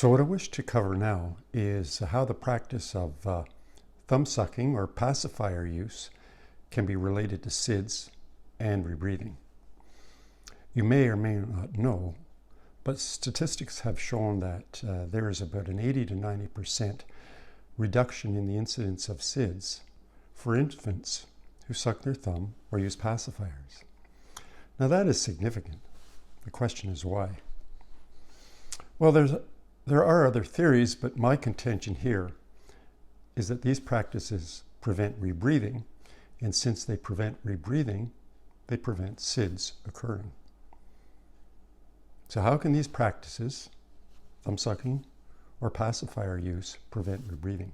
So what I wish to cover now is how the practice of thumb sucking or pacifier use can be related to SIDS and rebreathing. You may or may not know, but statistics have shown that there is about an 80 to 90% reduction in the incidence of SIDS for infants who suck their thumb or use pacifiers. Now that is significant. The question is why? Well, there are other theories, but my contention here is that these practices prevent rebreathing, and since they prevent rebreathing, they prevent SIDS occurring. So how can these practices, thumb sucking or pacifier use, prevent rebreathing?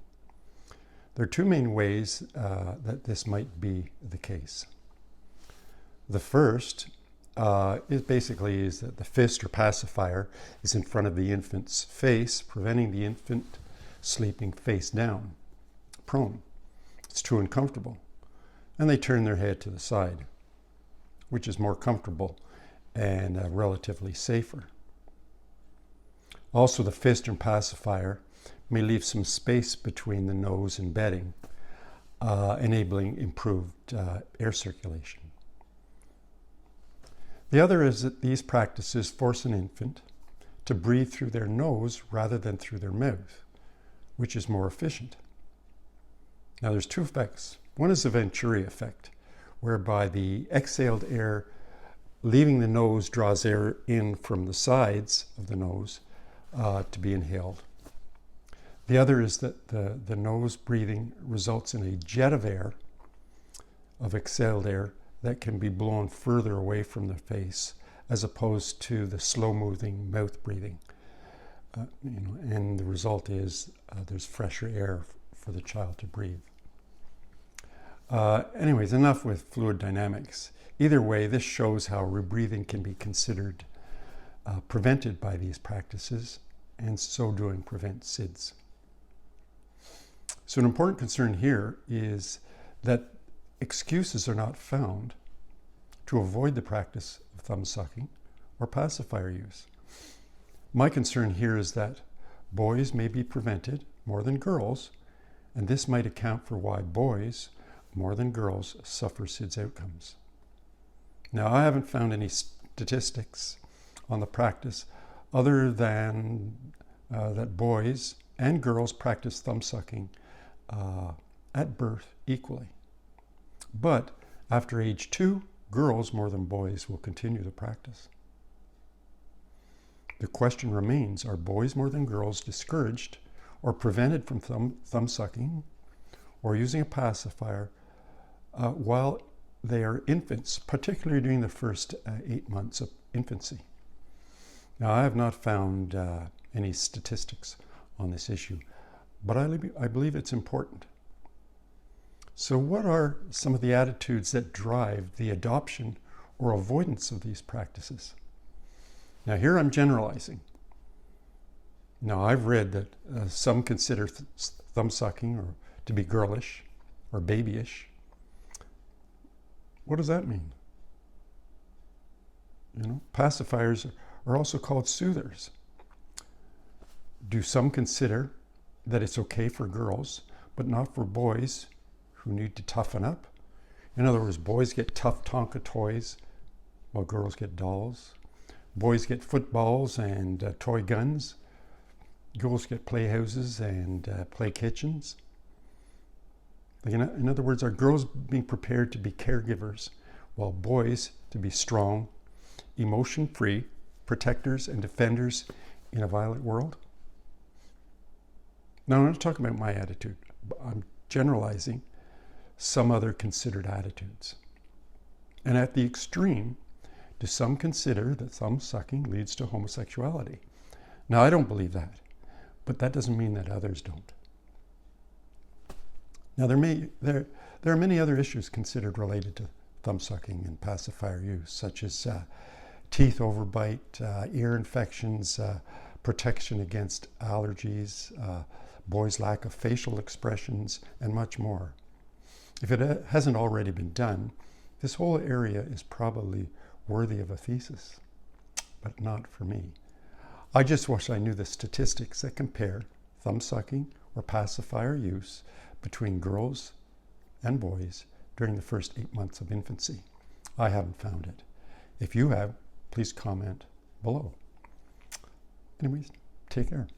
There are two main ways that this might be the case. The first is that the fist or pacifier is in front of the infant's face, preventing the infant sleeping face down, prone. It's too uncomfortable. And they turn their head to the side, which is more comfortable and relatively safer. Also, the fist and pacifier may leave some space between the nose and bedding, enabling improved air circulation. The other is that these practices force an infant to breathe through their nose rather than through their mouth, which is more efficient. Now there's two effects. One is the Venturi effect, whereby the exhaled air leaving the nose draws air in from the sides of the nose to be inhaled. The other is that the nose breathing results in a jet of air, of exhaled air, that can be blown further away from the face, as opposed to the slow-moving mouth breathing. And the result is there's fresher air for the child to breathe. Anyways, enough with fluid dynamics. Either way, this shows how rebreathing can be considered prevented by these practices, and so doing prevent SIDS. So an important concern here is that excuses are not found to avoid the practice of thumb sucking or pacifier use. My concern here is that boys may be prevented more than girls, and this might account for why boys more than girls suffer SIDS outcomes. Now, I haven't found any statistics on the practice other than that boys and girls practice thumb sucking at birth equally. But after age 2, girls more than boys will continue the practice. The question remains, are boys more than girls discouraged or prevented from thumb sucking or using a pacifier while they are infants, particularly during the first 8 months of infancy? Now, I have not found any statistics on this issue, but I believe it's important. So what are some of the attitudes that drive the adoption or avoidance of these practices? Now here I'm generalizing. Now I've read that some consider thumb sucking to be girlish or babyish. What does that mean? Pacifiers are also called soothers. Do some consider that it's okay for girls, but not for boys who need to toughen up? In other words, boys get tough Tonka toys while girls get dolls. Boys get footballs and toy guns. Girls get playhouses and play kitchens. In other words, are girls being prepared to be caregivers while boys to be strong, emotion-free, protectors and defenders in a violent world? Now, I'm not talking about my attitude. I'm generalizing some other considered attitudes. And at the extreme, do some consider that thumb sucking leads to homosexuality? Now, I don't believe that, but that doesn't mean that others don't. Now, there are many other issues considered related to thumb sucking and pacifier use, such as teeth overbite, ear infections, protection against allergies, boys' lack of facial expressions, and much more. If it hasn't already been done, this whole area is probably worthy of a thesis, but not for me. I just wish I knew the statistics that compare thumb sucking or pacifier use between girls and boys during the first 8 months of infancy. I haven't found it. If you have, please comment below. Anyways, take care.